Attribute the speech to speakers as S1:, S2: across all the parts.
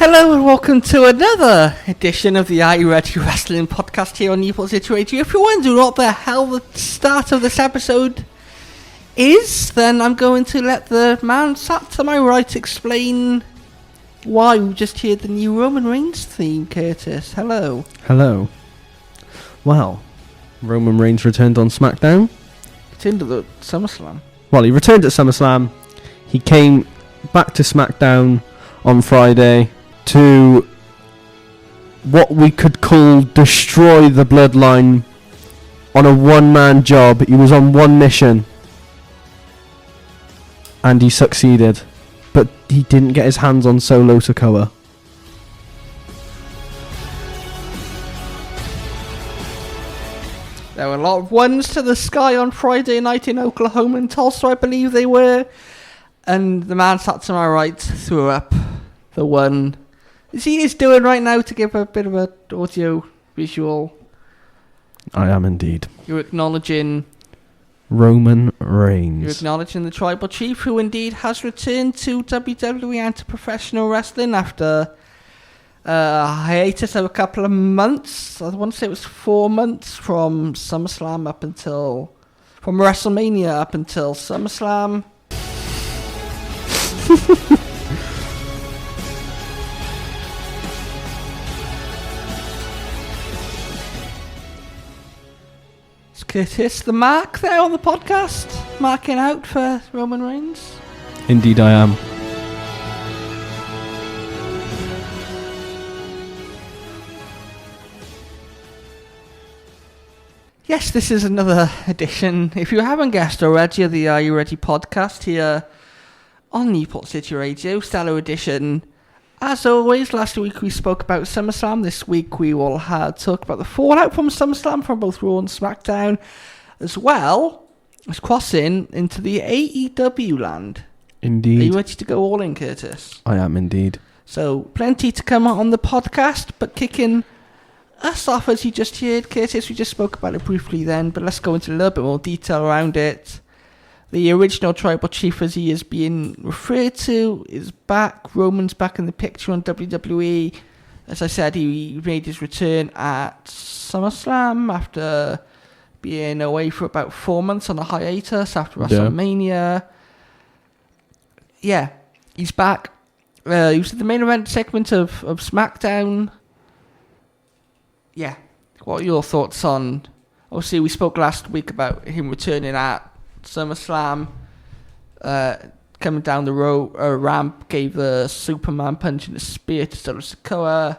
S1: Hello and welcome to another edition of the Are You Ready Wrestling podcast here on Newport City Radio. If you're wondering what the hell the start of this episode is, then I'm going to let the man sat to my right explain why we just heard the new Roman Reigns theme, Curtis. Hello.
S2: Hello. Well, Roman Reigns returned on Smackdown.
S1: Returned to the SummerSlam.
S2: Well, he returned at SummerSlam. He came back to Smackdown on Friday to what we could call destroy the bloodline on a one-man job. He was on one mission and he succeeded, but he didn't get his hands on Solo Sikoa.
S1: There were a lot of ones to the sky on Friday night in Oklahoma and Tulsa, I believe they were, and the man sat to my right threw up the one he is doing right now to give a bit of an audio visual.
S2: I am indeed.
S1: You're acknowledging
S2: Roman Reigns.
S1: You're acknowledging the tribal chief, who indeed has returned to WWE and to professional wrestling after a hiatus of a couple of months. I want to say it was 4 months from SummerSlam up until... from WrestleMania up until SummerSlam. Curtis, the mark there on the podcast, marking out for Roman Reigns.
S2: Indeed I am.
S1: Yes, this is another edition, if you haven't guessed already, of the Are You Ready podcast here on Newport City Radio, stellar edition. As always, last week we spoke about SummerSlam. This week we will talk about the fallout from SummerSlam from both Raw and SmackDown, as well as crossing into the AEW land.
S2: Indeed.
S1: Are you ready to go all in, Curtis?
S2: I am indeed.
S1: So, plenty to come on the podcast, but kicking us off, as you just heard, Curtis, we just spoke about it briefly then, but let's go into a little bit more detail around it. The original tribal chief, as he is being referred to, is back. Roman's back in the picture on WWE. As I said, he made his return at SummerSlam after being away for about 4 months on a hiatus after WrestleMania. Yeah, he's back. He was in the main event segment of SmackDown. Yeah, what are your thoughts on... Obviously, we spoke last week about him returning at SummerSlam, coming down the ramp, gave the Superman punch and a spear to Solo Sikoa.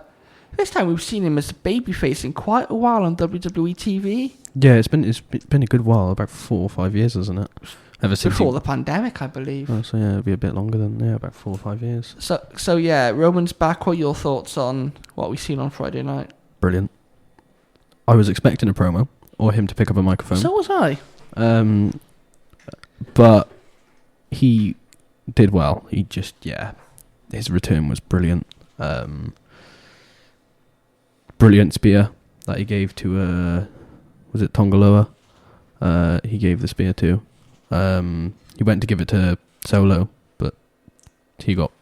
S1: This time we've seen him as a babyface in quite a while on WWE TV.
S2: Yeah, it's been a good while, about 4 or 5 years, isn't it? Ever since
S1: before the pandemic, I believe.
S2: Oh, so yeah, it'll be a bit longer than about 4 or 5 years.
S1: So yeah, Roman's back. What are your thoughts on what we've seen on Friday night?
S2: Brilliant. I was expecting a promo or him to pick up a microphone.
S1: So was I.
S2: But he did well. He just, his return was brilliant. Brilliant spear that he gave to, was it Tongaloa? He gave the spear to. He went to give it to Solo, but he got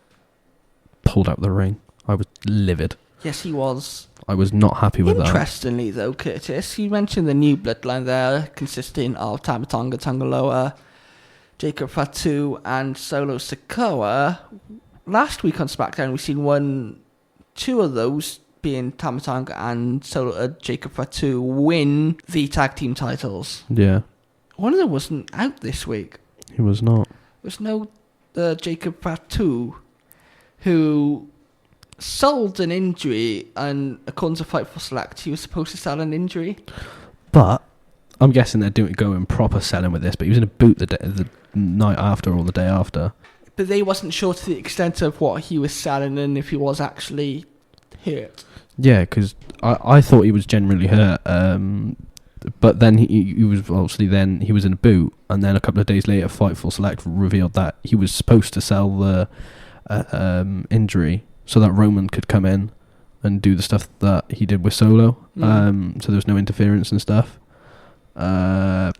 S2: pulled out of the ring. I was livid.
S1: Yes, he was.
S2: I was not happy with that.
S1: Interestingly, though, Curtis, you mentioned the new bloodline there, consisting of Tama Tonga, Tongaloa, Jacob Fatu, and Solo Sikoa. Last week on SmackDown, we've seen two of those, being Tama Tonga and Jacob Fatu, win the tag team titles.
S2: Yeah.
S1: One of them wasn't out this week.
S2: He was not.
S1: There's no Jacob Fatu, who sold an injury, and according to Fightful Select, he was supposed to sell an injury.
S2: But I'm guessing they're going proper selling with this. But he was in a boot the night after or the day after.
S1: But they wasn't sure to the extent of what he was selling and if he was actually hurt.
S2: Yeah, because I thought he was generally hurt. But then he was obviously he was in a boot, and then a couple of days later, Fightful Select revealed that he was supposed to sell the injury so that Roman could come in and do the stuff that he did with Solo. So there was no interference and stuff.
S1: There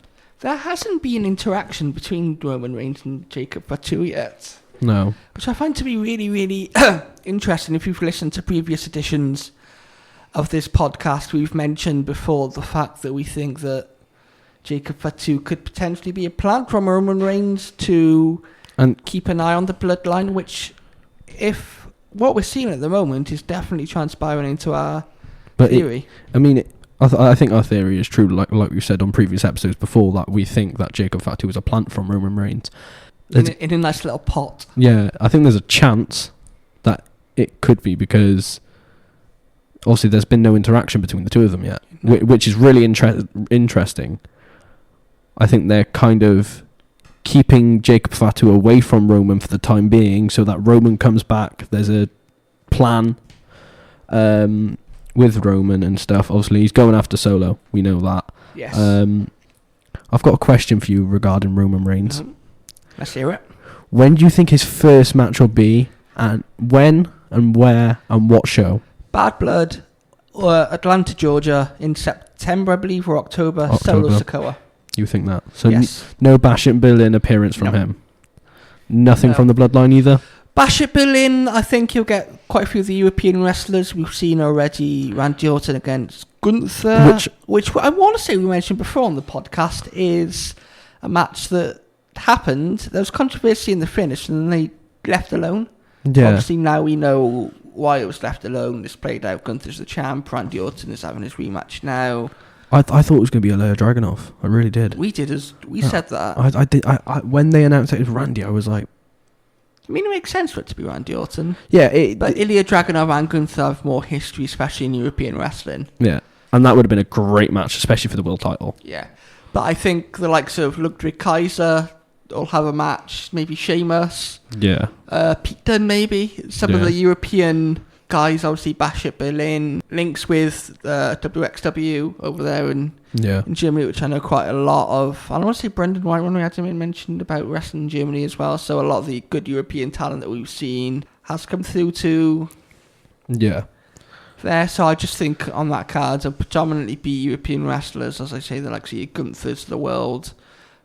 S1: hasn't been interaction between Roman Reigns and Jacob Fatu yet.
S2: No.
S1: Which I find to be really, really interesting. If you've listened to previous editions of this podcast, we've mentioned before the fact that we think that Jacob Fatu could potentially be a plant from Roman Reigns to keep an eye on the bloodline, which, if what we're seeing at the moment is definitely transpiring into our theory.
S2: I think our theory is true, like we said on previous episodes before, that we think that Jacob Fatu is a plant from Roman Reigns.
S1: In a nice little pot.
S2: Yeah, I think there's a chance that it could be, because obviously there's been no interaction between the two of them yet, which is really interesting. I think they're kind of keeping Jacob Fatu away from Roman for the time being, so that Roman comes back. There's a plan with Roman and stuff. Obviously, he's going after Solo. We know that.
S1: Yes.
S2: I've got a question for you regarding Roman Reigns.
S1: Let's hear it.
S2: When do you think his first match will be, and when and where and what show?
S1: Bad Blood, Atlanta, Georgia, in September, I believe, or October. Solo Sikoa.
S2: You think that? So
S1: yes.
S2: No Bash It Berlin appearance from him? Nothing from the Bloodline either?
S1: Bash It Berlin, I think you'll get quite a few of the European wrestlers. We've seen already Randy Orton against Gunther, which I want to say we mentioned before on the podcast is a match that happened. There was controversy in the finish and then they left alone. Yeah. Obviously now we know why it was left alone. It's played out. Gunther's the champ. Randy Orton is having his rematch now.
S2: I thought it was going to be Ilya Dragunov. I really did.
S1: We did said that.
S2: I did. When they announced it was Randy, I was like,
S1: I mean, it makes sense for it to be Randy Orton.
S2: Yeah,
S1: but Ilya Dragunov and Gunther have more history, especially in European wrestling.
S2: Yeah, and that would have been a great match, especially for the world title.
S1: Yeah, but I think the likes of Ludwig Kaiser will have a match. Maybe Sheamus.
S2: Yeah.
S1: Pete Dunne, maybe. Some of the European guys, obviously Bash It Berlin, links with WXW over there in Germany, which I know quite a lot of. And I want to say Brendan White, when we had him mentioned about wrestling in Germany as well. So a lot of the good European talent that we've seen has come through to there. So I just think on that card, they'll predominantly be European wrestlers, as I say, the likes of Gunthers of the world.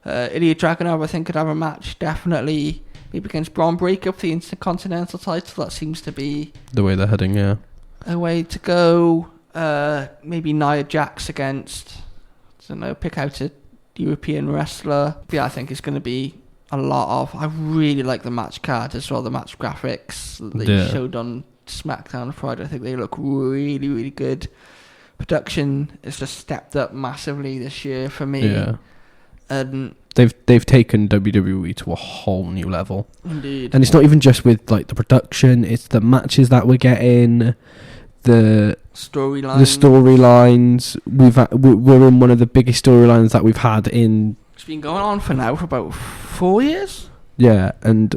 S1: Ilya Dragunov, I think, could have a match, definitely. Maybe against Braun Breaker for the Intercontinental title. That seems to be
S2: the way they're heading, a
S1: way to go. Maybe Nia Jax against, I don't know, pick out a European wrestler. Yeah, I think it's going to be a lot of... I really like the match card as well, the match graphics that they showed on Smackdown on Friday. I think they look really, really good. Production has just stepped up massively this year for me.
S2: Yeah.
S1: And
S2: they've taken WWE to a whole new level.
S1: Indeed.
S2: And it's not even just with like the production, it's the matches that we're getting, the storylines. We're in one of the biggest storylines that we've had in...
S1: It's been going on for about 4 years.
S2: Yeah, and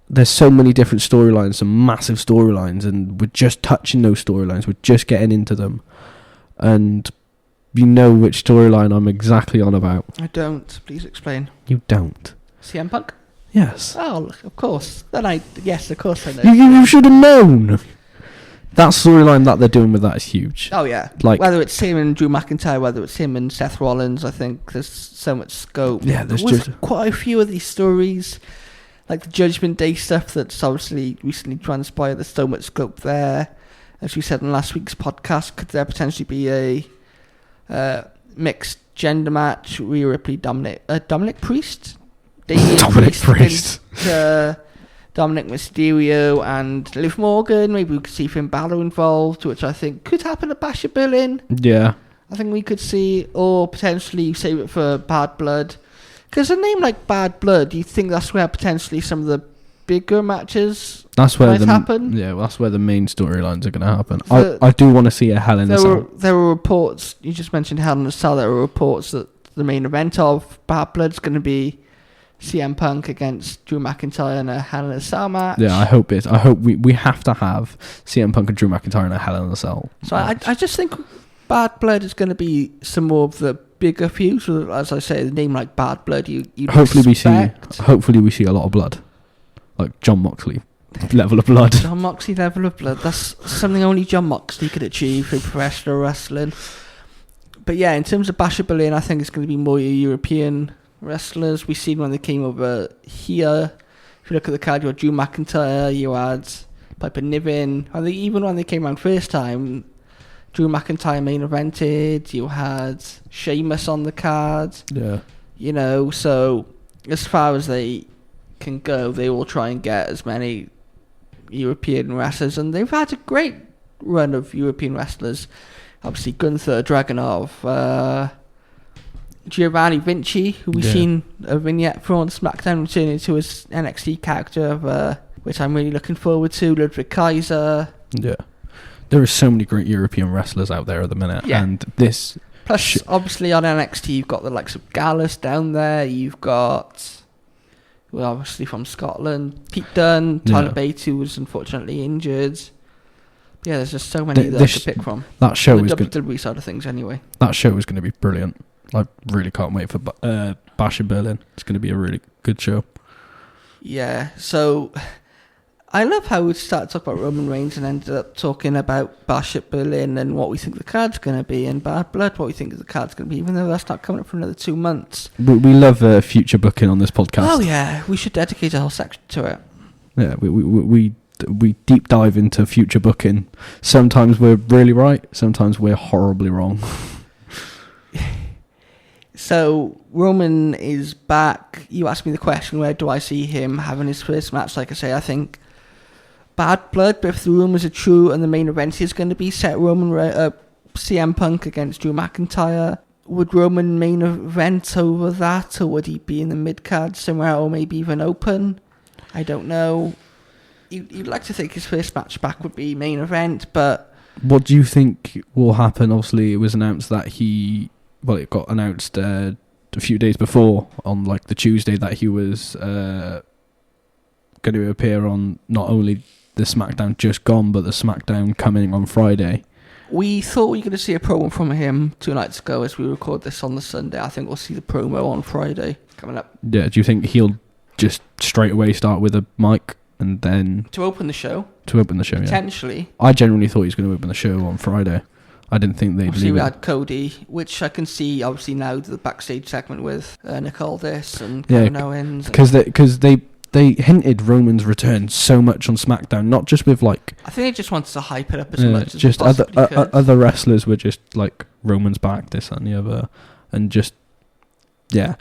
S2: there's so many different storylines, some massive storylines, and we're just touching those storylines. We're just getting into them. And you know which storyline I'm exactly on about.
S1: I don't. Please explain.
S2: You don't.
S1: CM Punk?
S2: Yes.
S1: Oh, of course. Yes, of course I know.
S2: You should have known. That storyline that they're doing with that is huge.
S1: Oh, yeah.
S2: Like,
S1: whether it's him and Drew McIntyre, whether it's him and Seth Rollins, I think there's so much scope.
S2: Yeah, there's
S1: quite a few of these stories, like the Judgment Day stuff that's obviously recently transpired. There's so much scope there. As we said in last week's podcast, could there potentially be a mixed gender match? Rhea Ripley, Dominic Priest?
S2: Dominic Priest.
S1: Dominic Mysterio and Liv Morgan. Maybe we could see Finn Balor involved, which I think could happen at Bash It Berlin.
S2: Yeah.
S1: I think we could see, or potentially save it for Bad Blood. Because a name like Bad Blood, you think that's where potentially some of the bigger matches might happen?
S2: Yeah, well, that's where the main storylines are going to happen. I do want to see a Hell in a Cell.
S1: There were reports, you just mentioned Hell in a Cell, there were reports that the main event of Bad Blood is going to be CM Punk against Drew McIntyre in a Hell in a Cell match.
S2: Yeah, I hope we have to have CM Punk and Drew McIntyre in a Hell in a Cell.
S1: So I just think Bad Blood is going to be some more of the bigger feuds. As I say, the name like Bad Blood, you
S2: hopefully we see a lot of blood, like John Moxley level of blood.
S1: John Moxley level of blood. That's something only John Moxley could achieve in professional wrestling. But yeah, in terms of Bash It Berlin, I think it's going to be more European wrestlers. We've seen when they came over here, if you look at the card, you had Drew McIntyre, you had Piper Niven. I think even when they came around first time, Drew McIntyre main evented. You had Sheamus on the card.
S2: Yeah.
S1: You know, so as far as they can go, they will try and get as many European wrestlers, and they've had a great run of European wrestlers. Obviously, Gunther, Dragunov, Giovanni Vinci, who we've seen a vignette for on SmackDown, returning to his NXT character, which I'm really looking forward to. Ludwig Kaiser.
S2: Yeah. There are so many great European wrestlers out there at the minute, and this...
S1: Plus, obviously, on NXT, you've got the likes of Gallus down there. You've got, well, obviously from Scotland, Pete Dunne, Tyler Bate, who was unfortunately injured. Yeah, there's just so many that I could pick from.
S2: That show
S1: on the
S2: is
S1: WWE side of things, anyway.
S2: That show is going to be brilliant. I really can't wait for Bash in Berlin. It's going to be a really good show.
S1: Yeah, so I love how we started talking about Roman Reigns and ended up talking about Bash at Berlin and what we think the card's going to be, and Bad Blood, what we think the card's going to be, even though that's not coming up for another 2 months.
S2: We love future booking on this podcast.
S1: Oh yeah, we should dedicate a whole section to it.
S2: Yeah, we deep dive into future booking. Sometimes we're really right, sometimes we're horribly wrong.
S1: So Roman is back. You asked me the question, where do I see him having his first match? Like I say, I think Bad Blood, but if the rumours are true and the main event is going to be CM Punk against Drew McIntyre, would Roman main event over that, or would he be in the mid-card somewhere, or maybe even open? I don't know. You'd like to think his first match back would be main event, but...
S2: What do you think will happen? Obviously, it was announced that it got announced a few days before, on like the Tuesday, that he was going to appear on not only the SmackDown just gone, but the SmackDown coming on Friday.
S1: We thought we were going to see a promo from him 2 nights ago as we record this on the Sunday. I think we'll see the promo on Friday coming up. Yeah,
S2: do you think he'll just straight away start with a mic and then...
S1: To open the show,
S2: potentially.
S1: Yeah.
S2: I generally thought he was going to open the show on Friday. I didn't think they'd
S1: obviously
S2: leave
S1: we
S2: it.
S1: had Cody, which I can see obviously now the backstage segment with Nick Aldis and Kevin Owens.
S2: Because they hinted Roman's return so much on SmackDown, not just with like...
S1: I think they just wanted to hype it up as much as
S2: just
S1: possibly could.
S2: Other wrestlers were just like, Roman's back, this and the other, and just, yeah.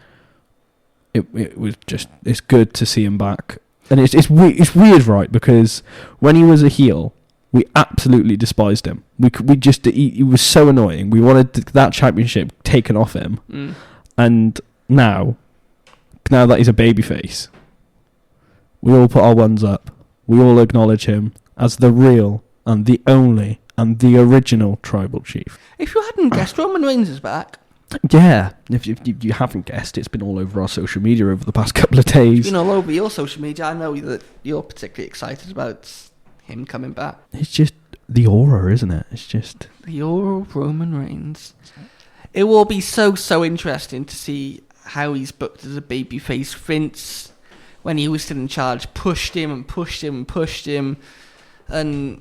S2: It was just, it's good to see him back. And it's weird, right? Because when he was a heel, we absolutely despised him. He was so annoying. We wanted that championship taken off him. And now that he's a babyface, we all put our ones up. We all acknowledge him as the real and the only and the original tribal chief.
S1: If you hadn't guessed, Roman Reigns is back.
S2: Yeah, if you haven't guessed, it's been all over our social media over the past couple of days.
S1: It's been all over your social media. I know that you're particularly excited about him coming back.
S2: It's just the aura, isn't it? It's just...
S1: The aura of Roman Reigns. It will be so interesting to see how he's booked as a babyface. Vince, when he was still in charge, pushed him and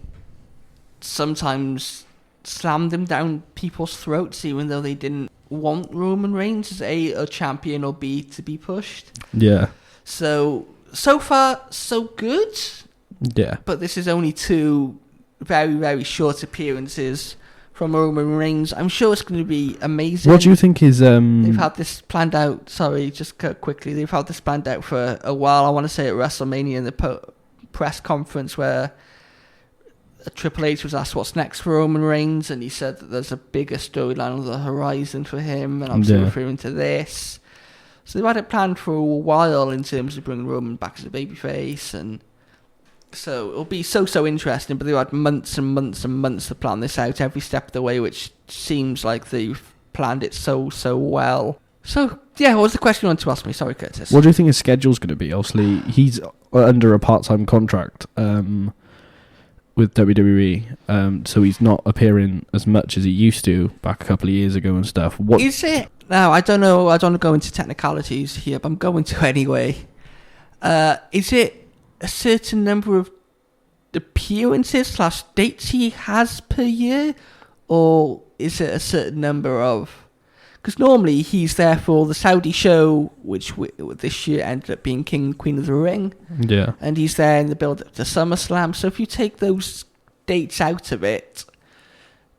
S1: sometimes slammed him down people's throats, even though they didn't want Roman Reigns as a champion, or B, to be pushed.
S2: Yeah.
S1: So far, so good.
S2: Yeah.
S1: But this is only 2 very, very short appearances from Roman Reigns. I'm sure it's going to be amazing.
S2: What do you think is...
S1: They've had this planned out... Sorry, just quickly. They've had this planned out for a while. I want to say at WrestleMania in the press conference where Triple H was asked what's next for Roman Reigns, and he said that there's a bigger storyline on the horizon for him, and I'm still referring to this. So they've had it planned for a while in terms of bringing Roman back as a babyface, and so it'll be so interesting. But they've had months and months and months to plan this out every step of the way, which seems like they've planned it so well. So, yeah, what was the question you wanted to ask me? Sorry, Curtis.
S2: What do you think his schedule's going to be? Obviously, he's under a part-time contract with WWE, so he's not appearing as much as he used to back a couple of years ago and stuff. What
S1: is it? Now, I don't know. I don't want to go into technicalities here, but I'm going to anyway. Is it a certain number of appearances / dates he has per year, or is it a certain number of... Because normally he's there for the Saudi show, which this year ended up being King and Queen of the Ring.
S2: Yeah.
S1: And he's there in the build-up to SummerSlam. So if you take those dates out of it,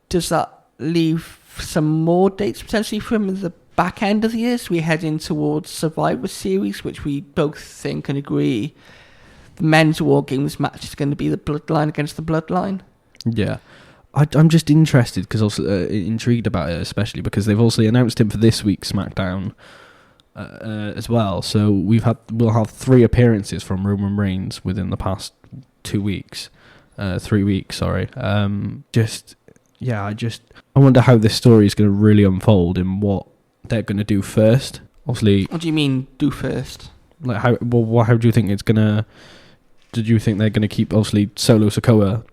S1: does that leave some more dates potentially for him in the back end of the year? So we're heading towards Survivor Series, which we both think and agree the men's War Games match is going to be the Bloodline against the Bloodline.
S2: Yeah. I'm just interested because also intrigued about it, especially because they've also announced him for this week's Smackdown as well. So we'll have 3 appearances from Roman Reigns within the past 3 weeks. I wonder how this story is going to really unfold and what they're going to do first. Obviously,
S1: what do you mean do first?
S2: Like how do you think it's gonna? Did you think they're going to keep obviously Solo Sikoa?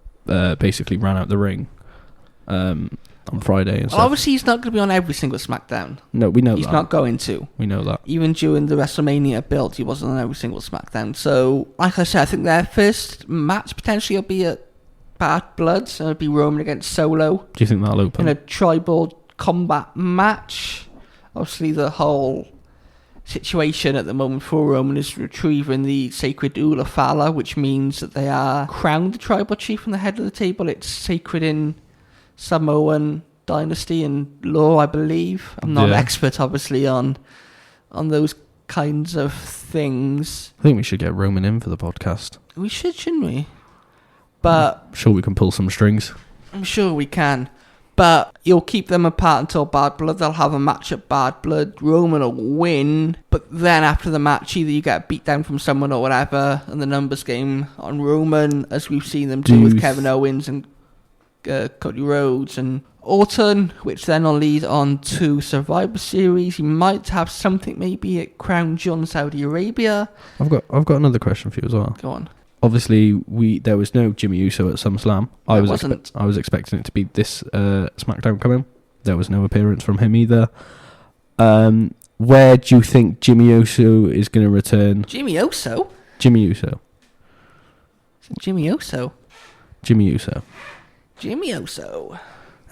S2: Basically ran out the ring on Friday and stuff.
S1: Well, obviously he's not going to be on every single SmackDown.
S2: No, we know
S1: he's
S2: that.
S1: Not going to.
S2: We know that.
S1: Even during the WrestleMania build, he wasn't on every single SmackDown. So, like I said, I think their first match potentially will be at Bad Blood, so it'll be Roman against Solo.
S2: Do you think that'll open?
S1: In a tribal combat match. Obviously, the whole situation at the moment for Roman is retrieving the sacred Ula Fala, which means that they are crowned the tribal chief on the head of the table. It's sacred in Samoan dynasty and law, I believe. I'm not an expert, obviously, on those kinds of things.
S2: I think we should get Roman in for the podcast.
S1: We should, shouldn't we? But
S2: I'm sure we can pull some strings.
S1: I'm sure we can. But you'll keep them apart until Bad Blood. They'll have a match at Bad Blood. Roman will win. But then after the match, either you get a beat down from someone or whatever, and the numbers game on Roman, as we've seen them do with Kevin Owens and Cody Rhodes and Orton, which then will lead on to Survivor Series. You might have something maybe at Crown Jewel, Saudi Arabia.
S2: I've got another question for you as well.
S1: Go on.
S2: Obviously, there was no Jimmy Uso at SummerSlam. I was expecting it to be this SmackDown coming. There was no appearance from him either. Where do you think Jimmy Uso is going to return?
S1: Jimmy Uso?
S2: Jimmy Uso.
S1: Jimmy Uso.
S2: Jimmy Uso.
S1: Jimmy Uso.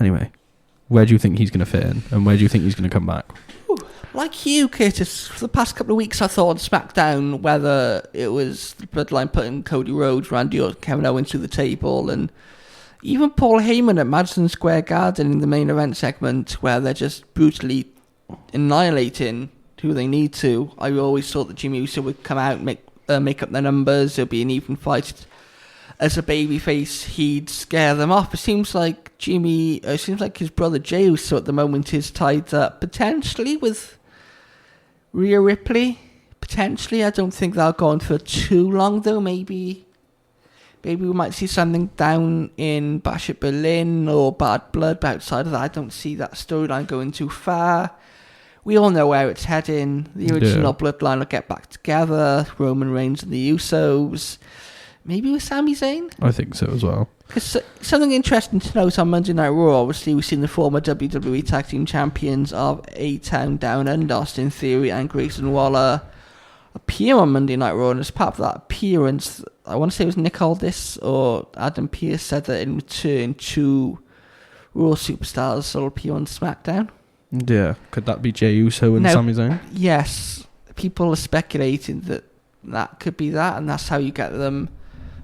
S2: Anyway, where do you think he's going to fit in? And where do you think he's going to come back?
S1: Like you, Curtis, for the past couple of weeks I thought on SmackDown, whether it was the Bloodline putting Cody Rhodes, Randy Orton, Kevin Owens to the table, and even Paul Heyman at Madison Square Garden in the main event segment, where they're just brutally annihilating who they need to. I always thought that Jimmy Uso would come out and make up their numbers. It'll be an even fight. As a babyface, he'd scare them off. It seems like his brother Jey Uso at the moment is tied up potentially with Rhea Ripley. Potentially, I don't think they'll go on for too long though. Maybe we might see something down in Bash at Berlin or Bad Blood, but outside of that, I don't see that storyline going too far. We all know where it's heading. The original Bloodline will get back together. Roman Reigns and the Usos. Maybe with Sami Zayn?
S2: I think so as well.
S1: Because something interesting to note on Monday Night Raw, obviously we've seen the former WWE Tag Team Champions of A-Town Down Under, Austin Theory and Grayson Waller, appear on Monday Night Raw, and as part of that appearance, I want to say it was Nick Aldis or Adam Pearce said that in return to Raw Superstars will appear on SmackDown.
S2: Yeah, could that be Jey Uso and Sami Zayn?
S1: Yes, people are speculating that could be that, and that's how you get them.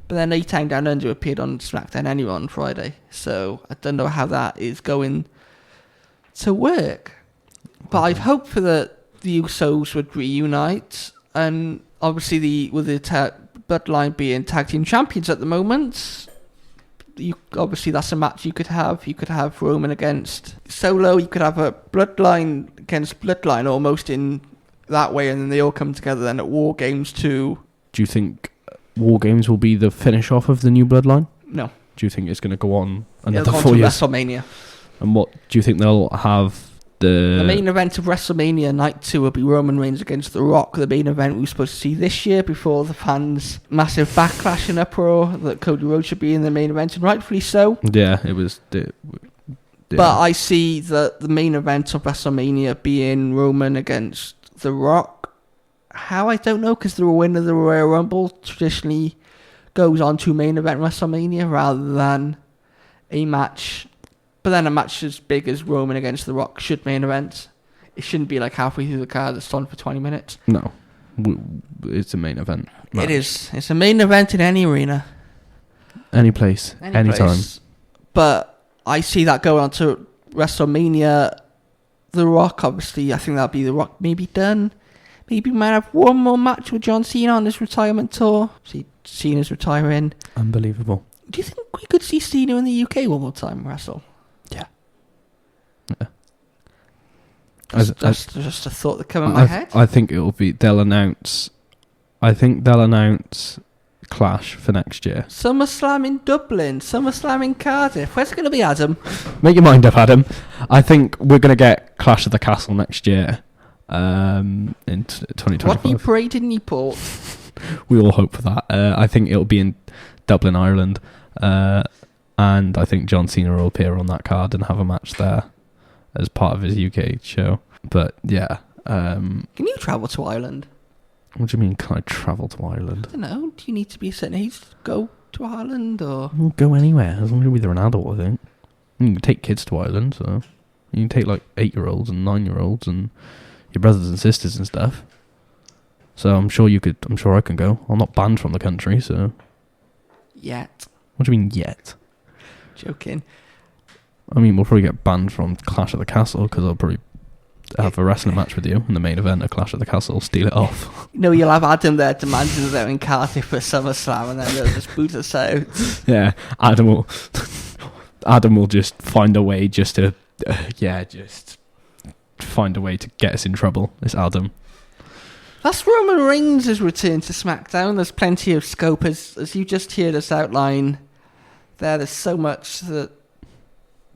S1: But then A-Town Down Under appeared on SmackDown anyway on Friday, so I don't know how that is going to work. But I'd hope for the Usos would reunite, and obviously with the Bloodline being tag team champions at the moment, obviously that's a match you could have. You could have Roman against Solo. You could have a Bloodline against Bloodline almost in that way, and then they all come together then at War Games 2.
S2: Do you think War Games will be the finish off of the new Bloodline?
S1: No.
S2: Do you think it's going to go on another
S1: It'll
S2: 4 years?
S1: WrestleMania.
S2: And what do you think they'll have? The
S1: main event of WrestleMania Night 2 will be Roman Reigns against The Rock. The main event we were supposed to see this year before the fans' massive backlash and uproar that Cody Rhodes should be in the main event, and rightfully so.
S2: Yeah, it was.
S1: But I see the main event of WrestleMania being Roman against The Rock. How, I don't know, because the winner of the Royal Rumble traditionally goes on to main event WrestleMania rather than a match. But then a match as big as Roman against The Rock should main event It shouldn't be like halfway through the card that's on for 20 minutes.
S2: No. It's a main event match.
S1: It is. It's a main event in any arena.
S2: Any place. Anytime.
S1: But I see that going on to WrestleMania. The Rock, obviously, I think that'll be The Rock maybe done. Maybe we might have one more match with John Cena on his retirement tour. See, Cena's retiring.
S2: Unbelievable.
S1: Do you think we could see Cena in the UK one more time wrestle?
S2: Yeah.
S1: That's just a thought that came in my head.
S2: I think it'll be. They'll announce Clash for next year.
S1: SummerSlam in Dublin, SummerSlam in Cardiff. Where's it going to be, Adam?
S2: Make your mind up, Adam. I think we're going to get Clash of the Castle next year. In 2025.
S1: Rodney Parade in Newport.
S2: We all hope for that. I think it'll be in Dublin, Ireland. And I think John Cena will appear on that card and have a match there as part of his UK show. But yeah.
S1: Can you travel to Ireland?
S2: What do you mean, can I travel to Ireland?
S1: I don't know. Do you need to be a certain age to go to Ireland, or?
S2: We'll go anywhere, as long as you're either an adult, I think. You can take kids to Ireland, so you can take like 8-year-olds and 9-year-olds and your brothers and sisters and stuff. So I'm sure I can go. I'm not banned from the country, so.
S1: Yet.
S2: What do you mean, yet?
S1: Joking.
S2: I mean, we'll probably get banned from Clash of the Castle, because I'll probably have a wrestling match with you in the main event of Clash of the Castle, steal it off.
S1: No, you'll have Adam there demanding that they're in Cardiff for SummerSlam, and then they'll just boot us out.
S2: Yeah, Adam will just find a way just to, just find a way to get us in trouble. It's Adam.
S1: That's Roman Reigns' return to SmackDown. There's plenty of scope, as you just heard us outline. There's so much that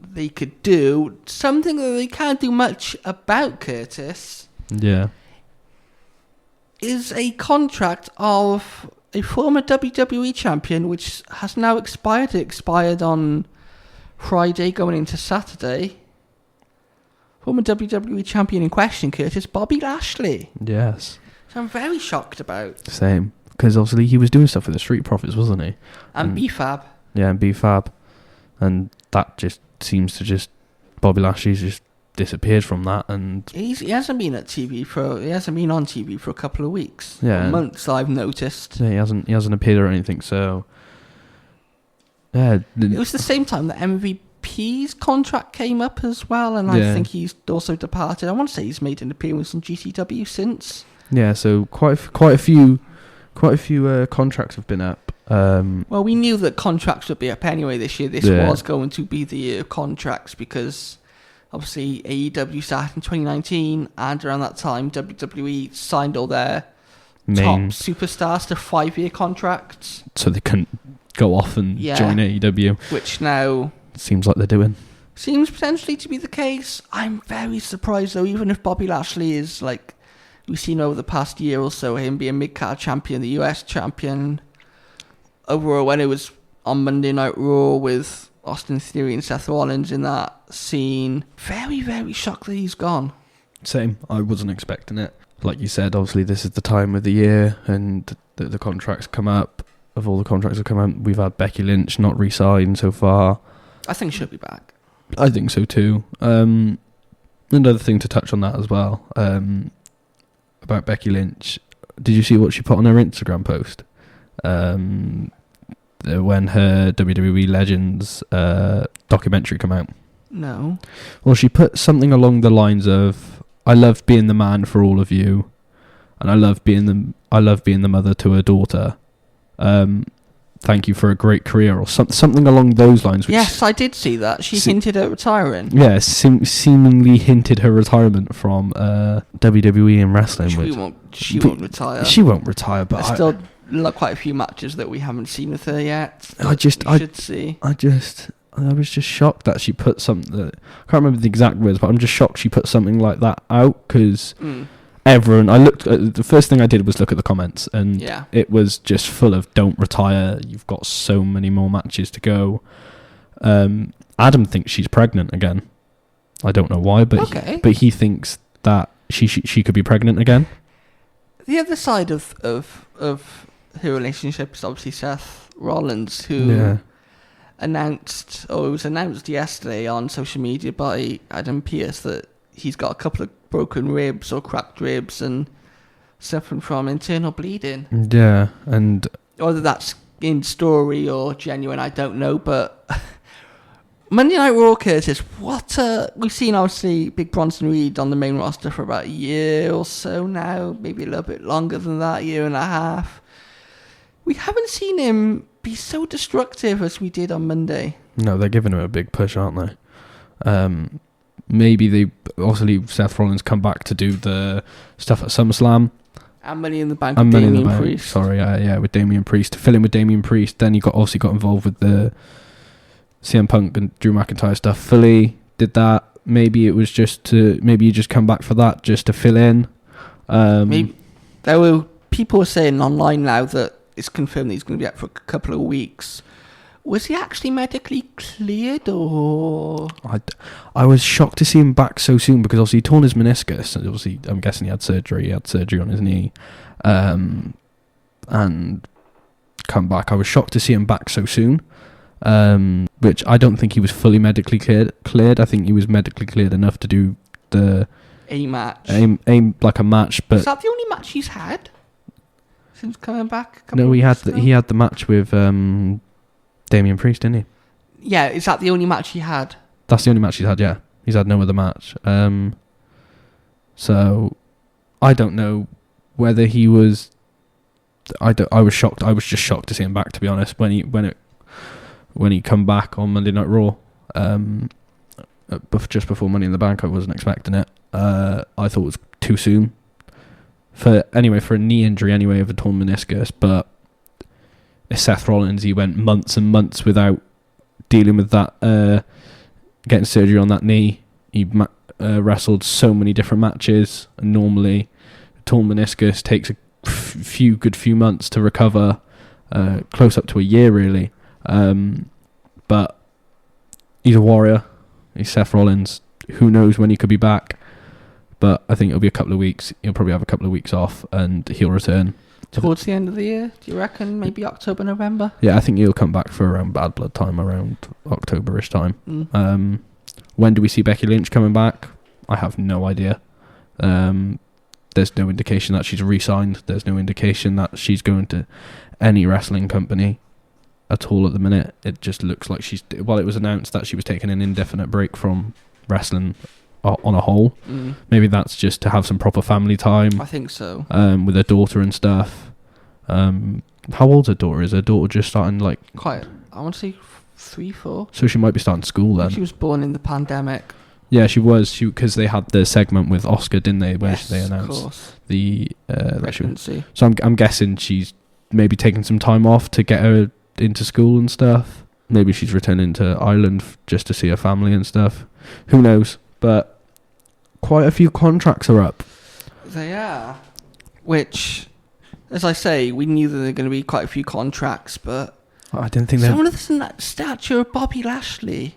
S1: they could do. Something that they can't do much about, Curtis.
S2: Yeah.
S1: Is a contract of a former WWE champion, which has now expired. It expired on Friday, going into Saturday. Former WWE champion in question, Curtis, Bobby Lashley.
S2: Yes.
S1: So I'm very shocked about.
S2: Same. Because obviously he was doing stuff with the Street Profits, wasn't he?
S1: And B-Fab.
S2: Yeah, and B-Fab. And that just seems to Bobby Lashley's just disappeared from that, and
S1: he hasn't been on TV for a couple of weeks.
S2: Yeah.
S1: Or months, I've noticed.
S2: Yeah, he hasn't appeared or anything, so yeah.
S1: It was the same time that MVP's contract came up as well, and I think he's also departed. I want to say he's made an appearance on GCW since. Yeah,
S2: so quite a few contracts have been up.
S1: Well, we knew that contracts would be up anyway this year. This was going to be the year of contracts, because obviously AEW started in 2019, and around that time WWE signed all their top superstars to 5-year contracts,
S2: so they couldn't go off and join AEW,
S1: which now
S2: seems like they're doing.
S1: Seems potentially to be the case. I'm very surprised though, even if Bobby Lashley is, like we've seen over the past year or so, him being mid-card champion, the US champion, overall when it was on Monday Night Raw with Austin Theory and Seth Rollins in that scene. Very, very shocked that he's gone.
S2: Same. I wasn't expecting it. Like you said, obviously this is the time of the year and the contracts come up. Of all the contracts that come up, we've had Becky Lynch not re-signed so far.
S1: I think she'll be back.
S2: I think so too. Another thing to touch on that as well, about Becky Lynch. Did you see what she put on her Instagram post? When her WWE Legends documentary come out.
S1: No.
S2: Well, she put something along the lines of, "I love being the man for all of you, and I love being the mother to a daughter. Thank you for a great career," or something along those lines. Which
S1: yes, I did see that. She hinted at retiring.
S2: Yeah, seemingly hinted her retirement from WWE and wrestling.
S1: She won't retire.
S2: She won't retire, but
S1: there's still quite a few matches that we haven't seen with her yet. I
S2: was just shocked that she put something. I can't remember the exact words, but I'm just shocked she put something like that out, because everyone. The first thing I did was look at the comments, and it was just full of "Don't retire. You've got so many more matches to go." Adam thinks she's pregnant again. I don't know why, but he thinks that she could be pregnant again.
S1: The other side of her relationship is obviously Seth Rollins, who announced, or it was announced yesterday on social media by Adam Pearce, that he's got a couple of broken ribs or cracked ribs and suffering from internal bleeding.
S2: Yeah, and
S1: Whether that's in story or genuine, I don't know, but Monday Night Raw, Curtis, we've seen obviously Big Bronson Reed on the main roster for about a year or so now, maybe a little bit longer than that, year and a half. We haven't seen him be so destructive as we did on Monday.
S2: no, they're giving him a big push, aren't they? Maybe they obviously Seth Rollins come back to do the stuff at SummerSlam.
S1: And Money in the Bank with Damian Priest.
S2: Sorry, with Damian Priest. To fill in with Damian Priest. Then he got involved with the CM Punk and Drew McIntyre stuff. Fully did that. Maybe it was maybe you just come back for that just to fill in.
S1: Maybe there were people saying online now that it's confirmed that he's going to be out for a couple of weeks. Was he actually medically cleared, or...?
S2: I was shocked to see him back so soon, because obviously he torn his meniscus, and obviously I'm guessing he had surgery on his knee, and come back. I was shocked to see him back so soon, which I don't think he was fully medically cleared. I think he was medically cleared enough to do
S1: a match.
S2: Aim like a match, but...
S1: Is that the only match he's had since coming back?
S2: No, he had the match with... Damian Priest, didn't he?
S1: Yeah, is that the only match he had?
S2: That's the only match he's had, yeah. He's had no other match. So, I don't know whether he was... I was shocked. I was just shocked to see him back, to be honest, when he come back on Monday Night Raw. Just before Money in the Bank, I wasn't expecting it. I thought it was too soon. For a knee injury of a torn meniscus, but... Seth Rollins, he went months and months without dealing with that, getting surgery on that knee. He wrestled so many different matches, and normally torn meniscus takes a good few months to recover, close up to a year really. But he's a warrior. He's Seth Rollins. Who knows when he could be back? But I think it'll be a couple of weeks. He'll probably have a couple of weeks off, and he'll return.
S1: Towards the end of the year, do you reckon? Maybe October, November?
S2: Yeah, I think he'll come back for around Bad Blood time, around October-ish time. When do we see Becky Lynch coming back? I have no idea. There's no indication that she's re-signed. There's no indication that she's going to any wrestling company at all at the minute. It just looks like it was announced that she was taking an indefinite break from wrestling on a whole. Maybe that's just to have some proper family time.
S1: I think so.
S2: With her daughter and stuff. How old's her daughter? Is her daughter just starting
S1: quite? I want to say 3, 4.
S2: So she might be starting school then.
S1: She was born in the pandemic.
S2: Yeah, she was. Because they had the segment with Oscar, didn't they? Where
S1: yes,
S2: they announced the
S1: pregnancy.
S2: So I'm guessing she's maybe taking some time off to get her into school and stuff. Maybe she's returning to Ireland just to see her family and stuff. Who knows? But quite a few contracts are up.
S1: They are. Which, as I say, we knew that there were going to be quite a few contracts, but
S2: I didn't think
S1: someone of that stature of Bobby Lashley.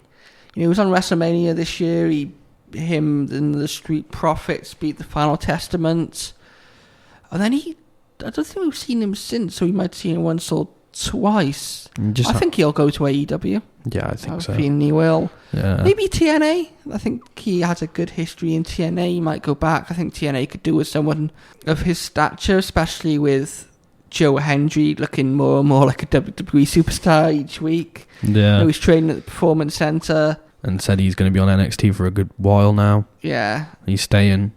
S1: He was on WrestleMania this year. Him and the Street Profits beat the Final Testament. And then I don't think we've seen him since, so we might have seen him once or twice. I think he'll go to AEW.
S2: Yeah, I think so.
S1: I think he will.
S2: Yeah.
S1: Maybe TNA. I think he has a good history in TNA. He might go back. I think TNA could do with someone of his stature, especially with Joe Hendry looking more and more like a WWE superstar each week.
S2: Yeah.
S1: He's training at the Performance Center.
S2: And said he's going to be on NXT for a good while now.
S1: Yeah.
S2: He's staying.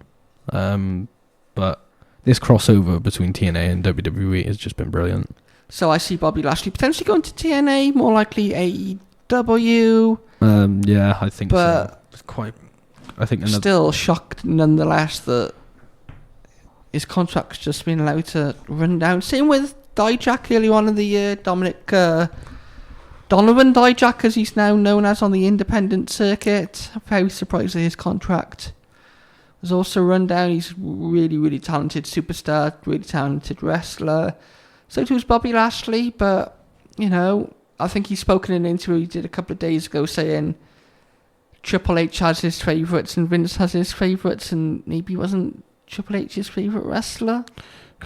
S2: But this crossover between TNA and WWE has just been brilliant.
S1: So I see Bobby Lashley potentially going to TNA, more likely AEW.
S2: Yeah, I think so. It's quite... I think
S1: still shocked nonetheless that his contract's just been allowed to run down. Same with Dijak early on in the year. Dominic Donovan Dijak, as he's now known as on the independent circuit. I'm very surprised that his contract was also run down. He's really, really talented superstar, really talented wrestler. So too was Bobby Lashley, but, I think he spoke in an interview he did a couple of days ago saying Triple H has his favourites and Vince has his favourites, and maybe wasn't Triple H's favourite wrestler.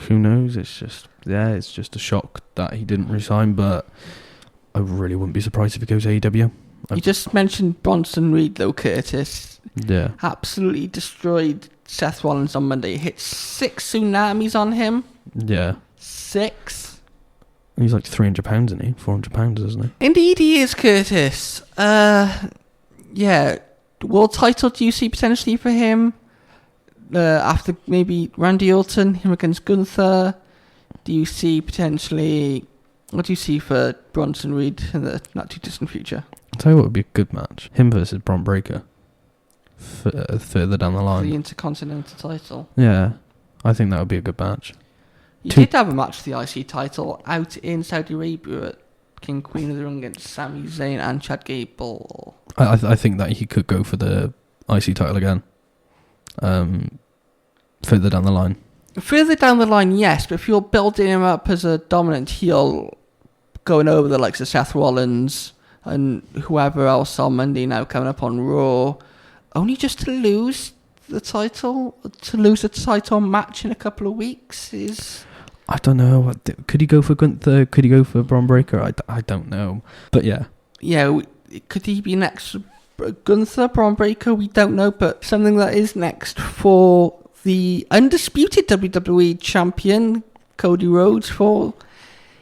S2: Who knows? It's just a shock that he didn't resign, but I really wouldn't be surprised if he goes AEW.
S1: You just mentioned Bronson Reed, though, Curtis.
S2: Yeah.
S1: Absolutely destroyed Seth Rollins on Monday. Hit 6 tsunamis on him.
S2: Yeah.
S1: 6.
S2: He's like 300 pounds, isn't he? 400 pounds, isn't he?
S1: Indeed he is, Curtis. Yeah. World title, do you see potentially for him? After maybe Randy Orton, him against Gunther. Do you see potentially... What do you see for Bronson Reed in the not too distant future?
S2: I'll tell you what would be a good match. Him versus Bron Breakker. Further down the
S1: For
S2: line.
S1: the Intercontinental title.
S2: Yeah. I think that would be a good match.
S1: You did have a match for the IC title out in Saudi Arabia at King Queen of the Ring against Sami Zayn and Chad Gable.
S2: I think that he could go for the IC title again. Further down the line.
S1: Further down the line, yes, but if you're building him up as a dominant heel, going over the likes of Seth Rollins and whoever else on Monday now coming up on Raw, only just to lose the title match in a couple of weeks is...
S2: I don't know. Could he go for Gunther? Could he go for Bron Breakker? I don't know. But yeah.
S1: Yeah, could he be next? Gunther, Bron Breakker? We don't know, but something that is next for the undisputed WWE champion, Cody Rhodes, for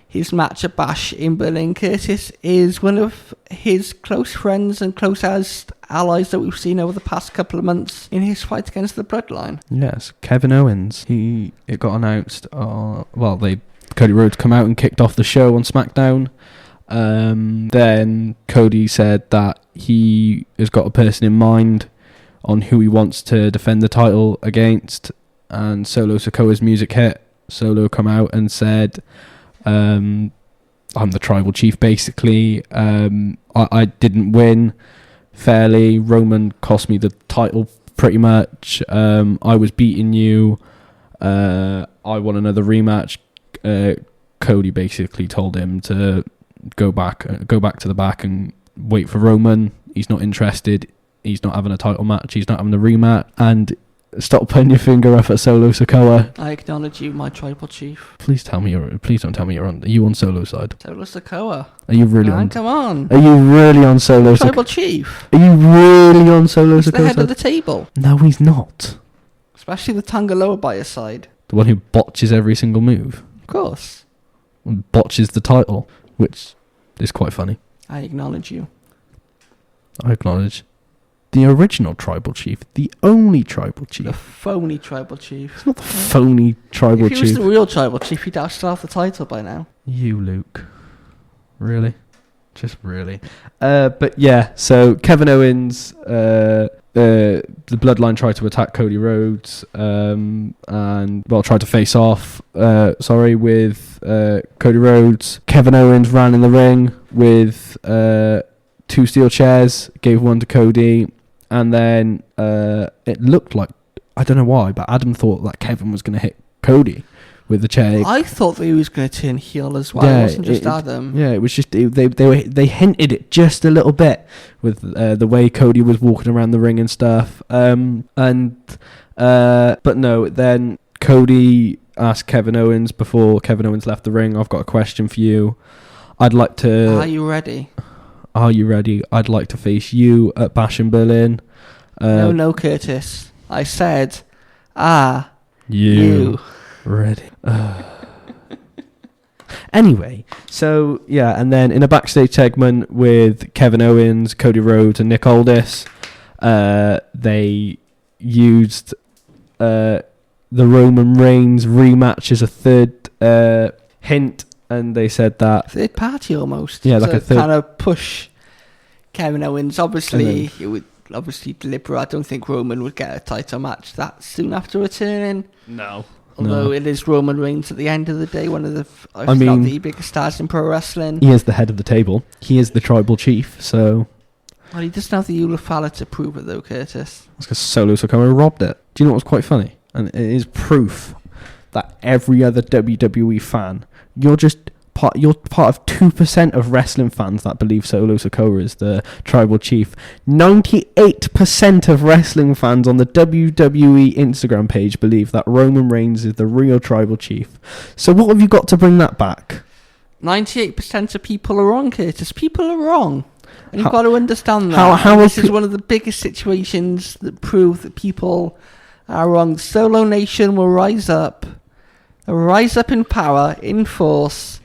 S1: his match at Bash in Berlin, Curtis, is one of his close friends and closest allies that we've seen over the past couple of months in his fight against the Bloodline.
S2: Yes, Kevin Owens. It got announced. Cody Rhodes come out and kicked off the show on Smackdown. Then Cody said that he has got a person in mind on who he wants to defend the title against, and Solo Sikoa's music hit. Solo come out and said, I'm the tribal chief, basically. I didn't win fairly. Roman cost me the title pretty much. I was beating you. I want another rematch. Cody basically told him to go back to the back and wait for Roman. He's not interested. He's not having a title match. He's not having a rematch. And stop putting your finger up at Solo Sikoa.
S1: I acknowledge you, my tribal chief.
S2: Please don't tell me you're on. Are you on Solo's side?
S1: Solo Sikoa.
S2: Are you really on?
S1: Come on.
S2: Are you really on Solo Sikoa?
S1: Tribal chief.
S2: Are you really on Solo Sikoa's
S1: He's the head
S2: side?
S1: of the table.
S2: No, he's not.
S1: Especially with Tangaloa by his side.
S2: The one who botches every single move.
S1: Of course.
S2: And botches the title, which is quite funny.
S1: I acknowledge you.
S2: I acknowledge. The original tribal chief. The only tribal chief.
S1: The phony tribal chief.
S2: It's not the phony tribal chief.
S1: If he was the real tribal chief, he'd still have the title by now.
S2: You, Luke. Really? Just really. But yeah, so Kevin Owens, the Bloodline tried to attack Cody Rhodes, and tried to face off, with Cody Rhodes. Kevin Owens ran in the ring with 2 steel chairs, gave one to Cody, and then it looked like, I don't know why, but Adam thought that Kevin was going to hit Cody with the chair.
S1: I thought that he was going to turn heel as well. It wasn't just Adam.
S2: Yeah, it was just they hinted it just a little bit with the way Cody was walking around the ring and stuff. But no. Then Cody asked Kevin Owens before Kevin Owens left the ring, "I've got a question for you. I'd like to."
S1: Are you ready?
S2: Are you ready? I'd like to face you at Bash in Berlin.
S1: No, Curtis. I said,
S2: you ready? Anyway, so yeah, and then in a backstage segment with Kevin Owens, Cody Rhodes, and Nick Aldis, they used the Roman Reigns rematch as a third hint. And they said that...
S1: Third party almost.
S2: Yeah, like a third...
S1: kind of push Kevin Owens. Obviously, it would deliberate. I don't think Roman would get a title match that soon after returning.
S2: No.
S1: Although it is Roman Reigns at the end of the day, one of the biggest stars in pro wrestling.
S2: He is the head of the table. He is the tribal chief, so...
S1: Well, he doesn't have the Eulafala to prove it, though, Curtis.
S2: That's because Solo Sikoa robbed it. Do you know what's quite funny? And it is proof that every other WWE fan... You're part of 2% of wrestling fans that believe Solo Sikoa is the tribal chief. 98% of wrestling fans on the WWE Instagram page believe that Roman Reigns is the real tribal chief. So what have you got to bring that back?
S1: 98% of people are wrong, Curtis. People are wrong. And you've got to understand that. This is one of the biggest situations that prove that people are wrong. Solo Nation will rise up in power, in force.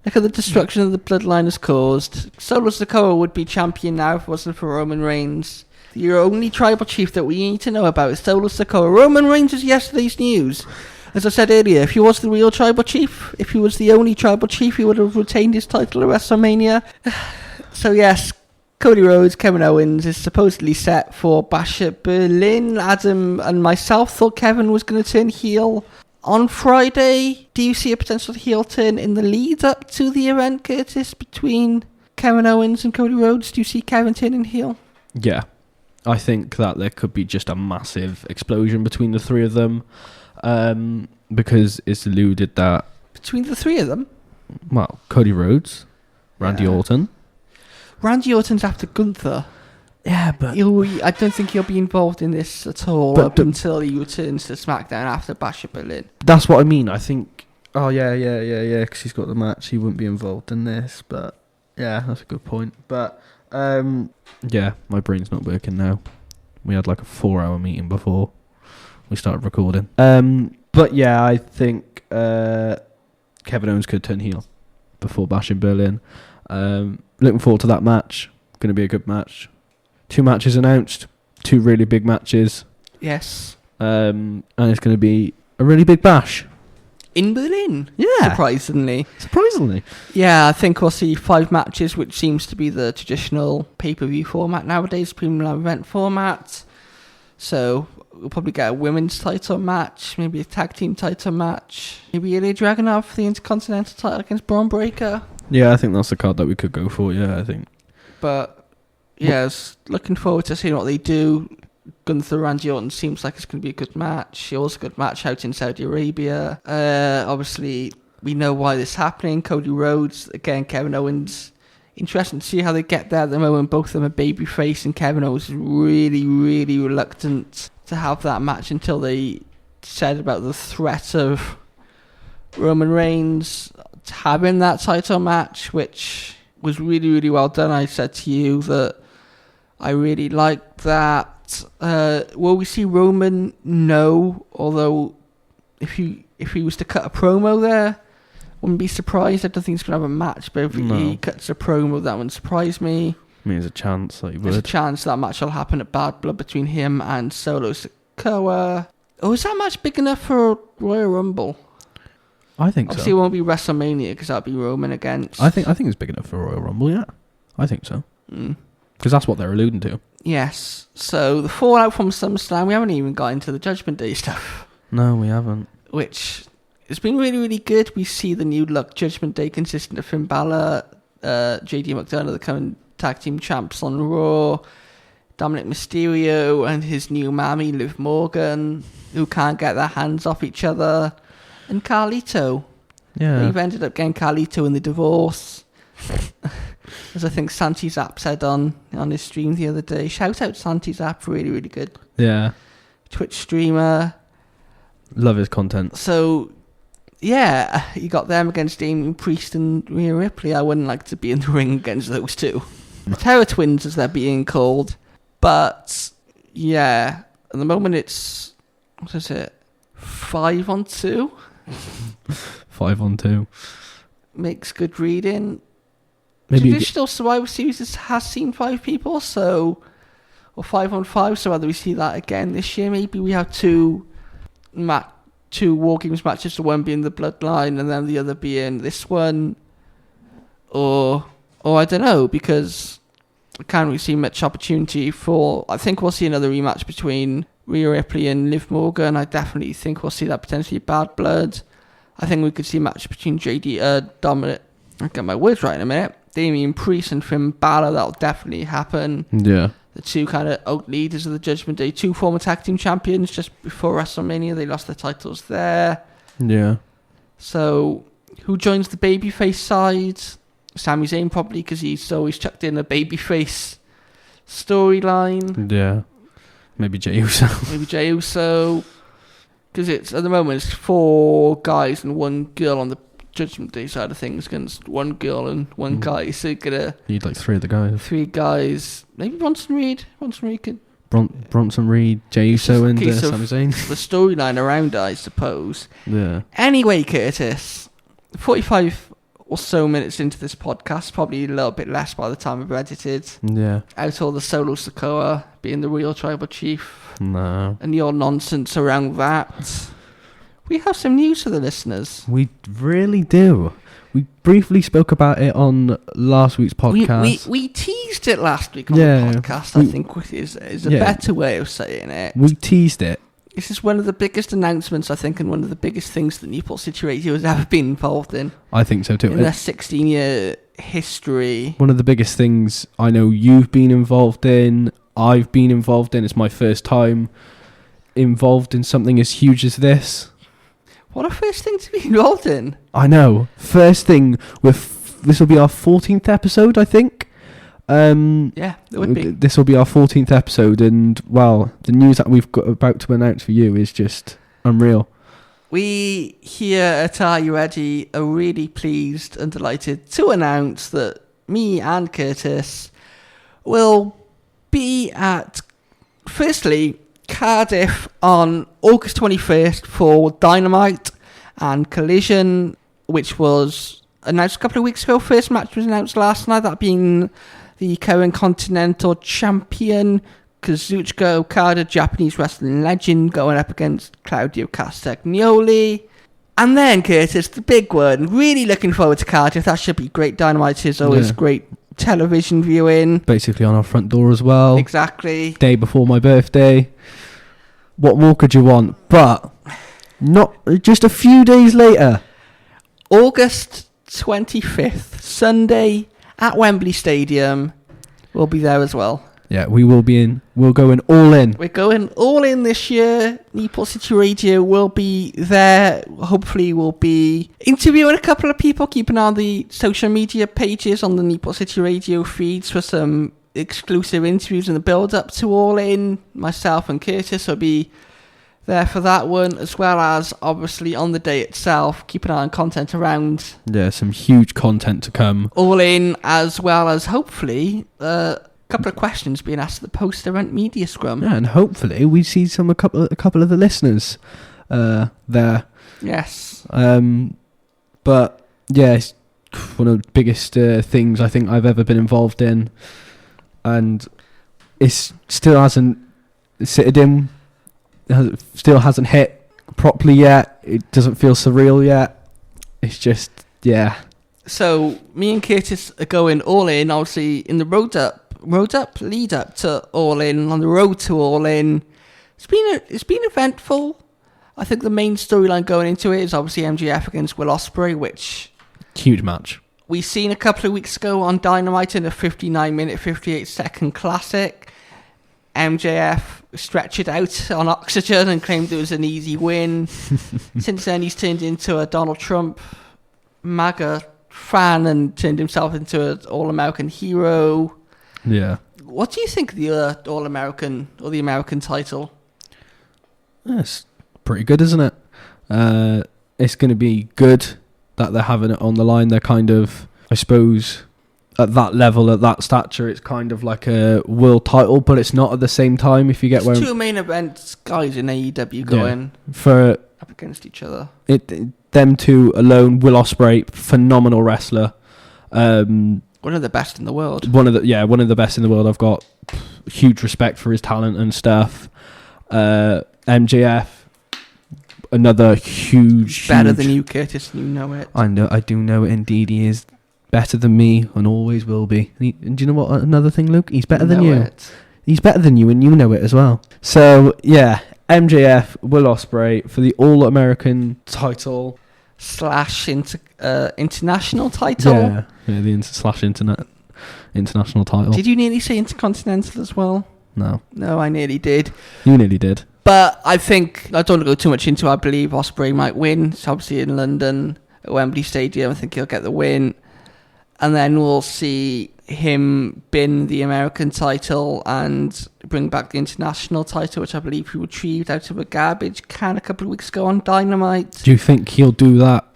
S1: Look at the destruction that the bloodline has caused. Solo Sikoa would be champion now if it wasn't for Roman Reigns. The only tribal chief that we need to know about is Solo Sikoa. Roman Reigns is yesterday's news. As I said earlier, if he was the real tribal chief, if he was the only tribal chief, he would have retained his title at WrestleMania. So yes, Cody Rhodes, Kevin Owens is supposedly set for Bash at Berlin. Adam and myself thought Kevin was going to turn heel on Friday. Do you see a potential heel turn in the lead up to the event, Curtis, between Kevin Owens and Cody Rhodes? Do you see Kevin turning heel?
S2: Yeah. I think that there could be just a massive explosion between the three of them. Because it's alluded that...
S1: Between the three of them?
S2: Well, Cody Rhodes, Randy Orton.
S1: Randy Orton's after Gunther.
S2: Yeah, but...
S1: I don't think he'll be involved in this at all until he returns to SmackDown after Bash at Berlin.
S2: That's what I mean. I think... Oh, yeah, because he's got the match. He wouldn't be involved in this, but... Yeah, that's a good point. But, yeah, my brain's not working now. We had like a 4-hour meeting before we started recording. But yeah, I think Kevin Owens could turn heel before Bash in Berlin. Looking forward to that match. Going to be a good match. 2 matches announced. 2 really big matches.
S1: Yes.
S2: And it's going to be a really big bash.
S1: In Berlin?
S2: Yeah.
S1: Surprisingly.
S2: Yeah,
S1: I think we'll see 5 matches, which seems to be the traditional pay-per-view format nowadays, premium live event format. So we'll probably get a women's title match, maybe a tag team title match, maybe Ilya Dragunov for the Intercontinental title against Braun Breaker.
S2: Yeah, I think that's the card that we could go for, yeah, I think.
S1: But, yes, looking forward to seeing what they do. Gunther Randy Orton seems like it's going to be a good match. It was a good match out in Saudi Arabia. Obviously, we know why this is happening. Cody Rhodes, again, Kevin Owens. Interesting to see how they get there at the moment. Both of them are babyface, and Kevin Owens is really, really reluctant to have that match until they said about the threat of Roman Reigns having that title match, which was really, really well done. I said to you that I really liked that. Will we see Roman? No. Although, if he was to cut a promo there, wouldn't be surprised. I don't think he's going to have a match, but if he cuts a promo, that wouldn't surprise me.
S2: I mean, there's a chance that he would.
S1: There's a chance that match will happen at Bad Blood between him and Solo Sikoa. Oh, is that match big enough for Royal Rumble?
S2: I think
S1: Obviously, it won't be WrestleMania because that'll be Roman against...
S2: I think it's big enough for Royal Rumble, yeah. I think so. Because that's what they're alluding to.
S1: Yes. So, the fallout from SummerSlam, we haven't even got into the Judgment Day stuff.
S2: No, we haven't.
S1: Which has been really, really good. We see the new look Judgment Day consistent of Finn Balor, JD McDonough, the current tag team champs on Raw, Dominic Mysterio and his new mammy, Liv Morgan, who can't get their hands off each other, and Carlito. Yeah. They've ended up getting Carlito in the divorce. As I think Santi Zap said on his stream the other day. Shout out Santi Zap, really, really good.
S2: Yeah.
S1: Twitch streamer. Love
S2: his content.
S1: So, yeah, you got them against Damian Priest and Rhea Ripley. I wouldn't like to be in the ring against those two. Terror Twins, as they're being called. But, yeah, at the moment it's, what is it, 5-on-2?
S2: 5-on-2.
S1: Makes good reading.
S2: Maybe
S1: Traditional Survivor Series has seen 5 people, so, or 5-on-5, so whether we see that again this year, maybe we have 2 War Games matches, the one being the Bloodline and then the other being this one, or I don't know, because I can't really see much opportunity for... I think we'll see another rematch between Rhea Ripley and Liv Morgan. I definitely think we'll see that potentially Bad Blood. I think we could see a match between Dominic... I'll get my words right in a minute. Damian Priest and Finn Balor, that'll definitely happen.
S2: Yeah.
S1: The 2 kind of out leaders of the Judgment Day, 2 former tag team champions just before WrestleMania. They lost their titles there.
S2: Yeah.
S1: So, who joins the babyface side? Sami Zayn probably, because he's always chucked in a babyface storyline.
S2: Yeah. Maybe Jey Uso.
S1: Because it's, at the moment, it's 4 guys and 1 girl on the Judgment Day side of things against one girl and one guy. So you're gonna
S2: need like three of the guys.
S1: Three guys. Maybe Bronson Reed. Bronson Reed could.
S2: Bronson Reed, Jey Uso, and Sami Zayn.
S1: The storyline around it, I suppose.
S2: Yeah.
S1: Anyway, Curtis, 45 or so minutes into this podcast, probably a little bit less by the time I've edited.
S2: Yeah.
S1: Out all the solo Sikoa being the real tribal chief.
S2: No.
S1: And your nonsense around that. We have some news for the listeners.
S2: We really do. We briefly spoke about it on last week's podcast.
S1: We teased it last week on the podcast, I think is a better way of saying it.
S2: We teased it.
S1: This is one of the biggest announcements, I think, and one of the biggest things that Newport City Radio has ever been involved in.
S2: I think so too.
S1: In their 16-year history.
S2: One of the biggest things I know you've been involved in, I've been involved in. It's my first time involved in something as huge as this.
S1: What a first thing to be involved in.
S2: I know. First thing, this will be our 14th episode, I think.
S1: Yeah, it would be.
S2: This will be our 14th episode, and, well, the news that we've got about to announce for you is just unreal.
S1: We here at Are You Ready are really pleased and delighted to announce that me and Curtis will be at, firstly, Cardiff on August 21st for Dynamite and Collision, which was announced a couple of weeks ago. First match was announced last night, that being the current Continental Champion Kazuchika Okada, Japanese wrestling legend, going up against Claudio Castagnoli. And then, Curtis, the big one. Really looking forward to Cardiff. That should be great. Dynamite is always great television viewing.
S2: Basically on our front door as well.
S1: Exactly.
S2: Day before my birthday. What more could you want? But not just a few days later.
S1: August 25th, Sunday at Wembley Stadium. We'll be there as well.
S2: Yeah, we will be in. We're going all in.
S1: We're going all in this year. Newport City Radio will be there. Hopefully we'll be interviewing a couple of people. Keep an eye on the social media pages on the Newport City Radio feeds for some exclusive interviews in the build-up to All In. Myself and Curtis will be there for that one, as well as, obviously, on the day itself. Keep an eye on content around.
S2: Yeah, some huge content to come.
S1: All In, as well as, hopefully, couple of questions being asked at the post-event media scrum.
S2: Yeah, and hopefully we see a couple of the listeners there.
S1: Yes.
S2: But yeah, it's one of the biggest things I think I've ever been involved in, and it still hasn't sitted in. Still hasn't hit properly yet. It doesn't feel surreal yet. It's just
S1: So me and Curtis are going all in. Obviously in the lead up to All In, on the road to All In. It's been eventful. I think the main storyline going into it is obviously MJF against Will Ospreay, which
S2: huge match
S1: we seen a couple of weeks ago on Dynamite in a 59-minute, 58-second classic. MJF stretched it out on oxygen and claimed it was an easy win. Since then, he's turned into a Donald Trump MAGA fan and turned himself into an All-American hero.
S2: Yeah.
S1: What do you think of the All-American or the American title?
S2: It's pretty good, isn't it? It's going to be good that they're having it on the line. They're kind of, I suppose, at that level, at that stature, it's kind of like a world title, but it's not at the same time, if you get where...
S1: Two main events guys in AEW going
S2: for
S1: up against each other.
S2: Them two alone. Will Ospreay, phenomenal wrestler.
S1: One of the best in the world.
S2: One of the best in the world. I've got huge respect for his talent and stuff. MJF, another huge...
S1: Better than you, Curtis, you know it.
S2: I do know it, indeed. He is better than me and always will be. And do you know what? Another thing, Luke? He's better than you. He's better than you, and you know it as well. So, yeah, MJF, Will Ospreay for the All-American title.
S1: / international title.
S2: Yeah, the international title.
S1: Did you nearly say intercontinental as well?
S2: No,
S1: I nearly did.
S2: You nearly did.
S1: But I think, I don't want to go too much into it. I believe Ospreay might win. It's obviously in London at Wembley Stadium. I think he'll get the win. And then we'll see him bin the American title and bring back the international title, which I believe he retrieved out of a garbage can a couple of weeks ago on Dynamite.
S2: Do you think he'll do that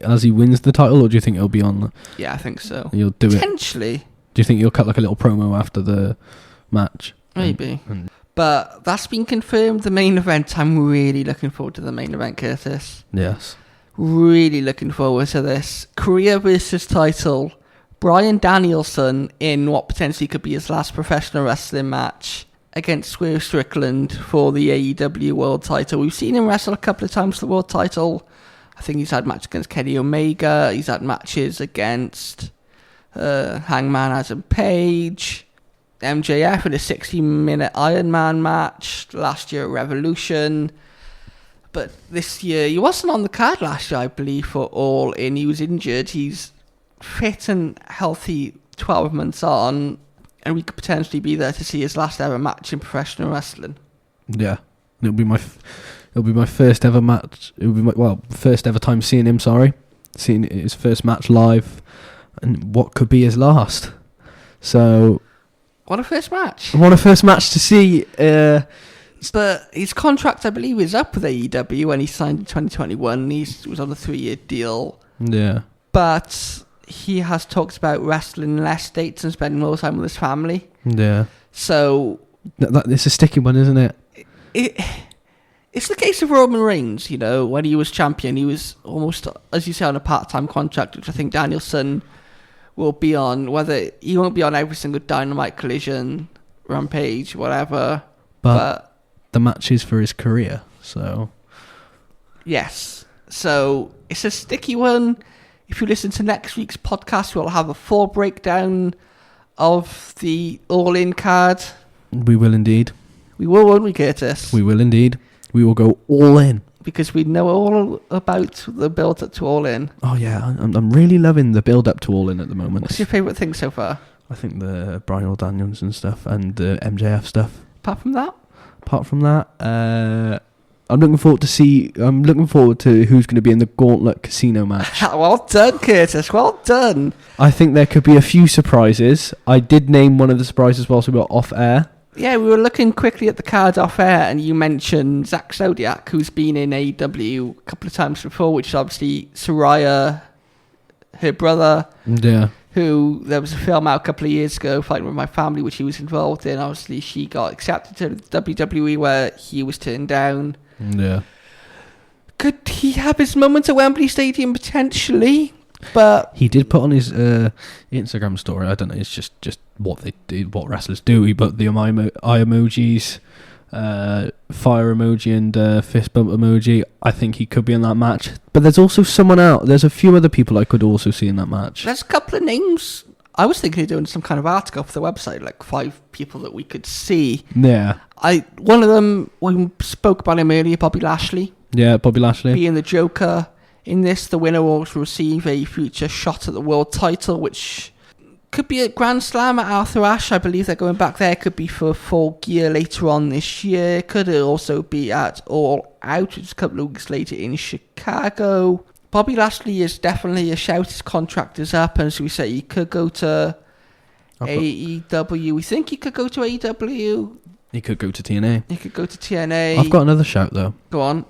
S2: as he wins the title, or do you think it'll be on?
S1: Yeah, I think so.
S2: You'll do it.
S1: Potentially.
S2: Do you think you'll cut like a little promo after the match?
S1: Maybe. But that's been confirmed. The main event. I'm really looking forward to the main event, Curtis.
S2: Yes.
S1: Really looking forward to this. Korea versus title. Bryan Danielson in what potentially could be his last professional wrestling match against Swerve Strickland for the AEW World title. We've seen him wrestle a couple of times for the World title. I think he's had matches against Kenny Omega. He's had matches against Hangman Adam Page. MJF in a 60-minute Iron Man match last year at Revolution. But this year, he wasn't on the card last year, I believe, for All In. He was injured. He's fit and healthy 12 months on, and we could potentially be there to see his last ever match in professional wrestling.
S2: Yeah, it'll be my first ever match. It'll be my first ever time seeing him. Seeing his first match live, and what could be his last. So,
S1: what a first match!
S2: What a first match to see.
S1: But his contract, I believe, is up with AEW when he signed in 2021. He was on a 3-year deal.
S2: Yeah,
S1: but he has talked about wrestling less dates and spending more time with his family.
S2: Yeah.
S1: So
S2: it's a sticky one, isn't it?
S1: It's the case of Roman Reigns. You know, when he was champion, he was almost, as you say, on a part-time contract, which I think Danielson will be on. Whether he won't be on every single Dynamite, Collision, Rampage, whatever. But
S2: the match is for his career, so
S1: yes. So it's a sticky one. If you listen to next week's podcast, we'll have a full breakdown of the All-In card.
S2: We will indeed.
S1: We will, won't we, Curtis?
S2: We will indeed. We will go all in.
S1: Because we know all about the build-up to All In.
S2: Oh, yeah. I'm really loving the build-up to All In at the moment.
S1: What's your favourite thing so far?
S2: I think the Bryan Danielson stuff and the MJF stuff.
S1: Apart from that,
S2: I'm looking forward to who's going to be in the Gauntlet Casino match.
S1: Well done, Curtis. Well done.
S2: I think there could be a few surprises. I did name one of the surprises whilst we were off air.
S1: Yeah, we were looking quickly at the card off air, and you mentioned Zack Zodiac, who's been in AEW a couple of times before, which is obviously Soraya, her brother.
S2: Yeah.
S1: Who, there was a film out a couple of years ago, Fighting With My Family, which he was involved in. Obviously, she got accepted to WWE, where he was turned down.
S2: Yeah.
S1: Could he have his moment at Wembley Stadium? Potentially. But
S2: he did put on his Instagram story. I don't know. It's just what they do, what wrestlers do. He put the eye emojis, fire emoji, and fist bump emoji. I think he could be in that match. But there's also someone out. There's a few other people I could also see in that match.
S1: There's a couple of names. I was thinking of doing some kind of article for the website, like 5 people that we could see.
S2: Yeah.
S1: One of them, we spoke about him earlier, Bobby Lashley.
S2: Yeah, Bobby Lashley.
S1: Being the Joker. In this, the winner will receive a future shot at the world title, which could be a Grand Slam at Arthur Ashe. I believe they're going back there. Could be for Full Gear later on this year. Could it also be at All Out, which is a couple of weeks later in Chicago. Bobby Lashley is definitely a shout. His contract is up, and as we say, he could go to AEW. We think he could go to AEW.
S2: He could go to TNA.
S1: He could go to TNA.
S2: I've got another shout, though.
S1: Go on.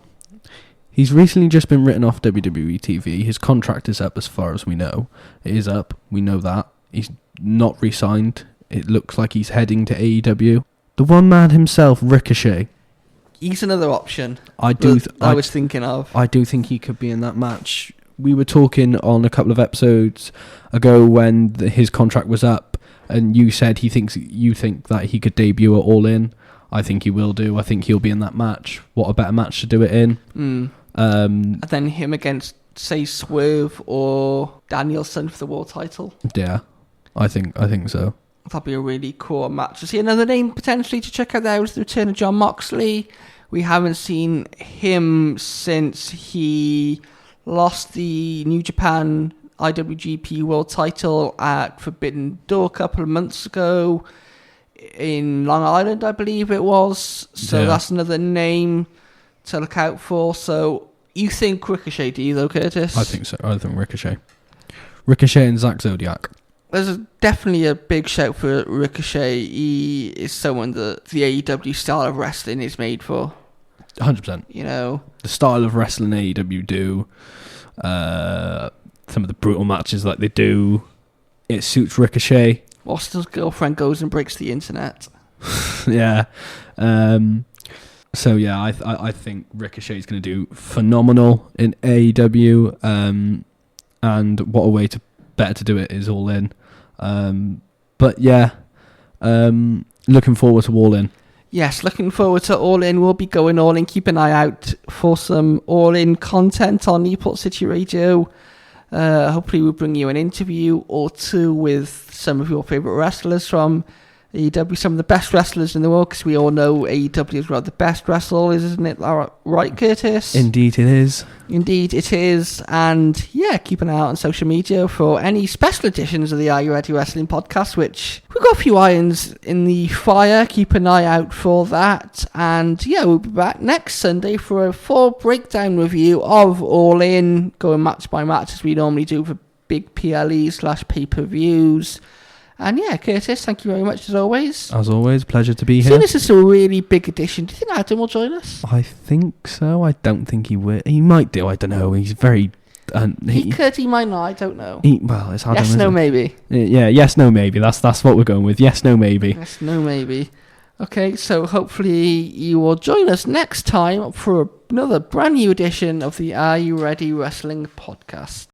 S2: He's recently just been written off WWE TV. His contract is up as far as we know. It is up. We know that. He's not re-signed. It looks like he's heading to AEW. The one man himself, Ricochet.
S1: He's another option.
S2: I was
S1: thinking of.
S2: I do think he could be in that match. We were talking on a couple of episodes ago when his contract was up, and you said you think that he could debut at All In. I think he will do. I think he'll be in that match. What a better match to do it in.
S1: And then him against, say, Swerve or Danielson for the world title.
S2: Yeah, I think so.
S1: That'd be a really cool match. To see another name potentially to check out there is the return of Jon Moxley. We haven't seen him since he lost the New Japan IWGP World title at Forbidden Door a couple of months ago in Long Island, I believe it was. So That's another name to look out for. So you think Ricochet, do you though, Curtis?
S2: I think so. I think Ricochet and Zack Zodiac.
S1: There's definitely a big shout for Ricochet. He is someone that the AEW style of wrestling is made for.
S2: 100%.
S1: You know,
S2: the style of wrestling AEW do. Some of the brutal matches like they do, it suits Ricochet.
S1: Austin's girlfriend goes and breaks the internet.
S2: Yeah. So yeah, I think Ricochet's going to do phenomenal in AEW. And what a way to better to do it is All In. But yeah, looking forward to All In.
S1: Yes, looking forward to All In. We'll be going All In. Keep an eye out for some All In content on Newport City Radio. Hopefully we'll bring you an interview or two with some of your favourite wrestlers from AEW, some of the best wrestlers in the world, because we all know AEW is one of the best wrestlers, isn't it? Right, Curtis?
S2: Indeed it is.
S1: Indeed it is. And yeah, keep an eye out on social media for any special editions of the Are You Ready Wrestling podcast, which we've got a few irons in the fire. Keep an eye out for that. And yeah, we'll be back next Sunday for a full breakdown review of All In, going match by match as we normally do for big PLE/pay-per-views. And yeah, Curtis, thank you very much as always.
S2: As always, pleasure to be here.
S1: Seeing this is a really big edition, do you think Adam will join us?
S2: I think so. I don't think he will. He might do. I don't know. He's very...
S1: he could, he might not. I don't know.
S2: Well, it's Adam,
S1: yes, no, maybe.
S2: Yeah, yes, no, maybe. That's what we're going with. Yes, no, maybe.
S1: Yes, no, maybe. Okay, so hopefully you will join us next time for another brand new edition of the Are You Ready Wrestling podcast.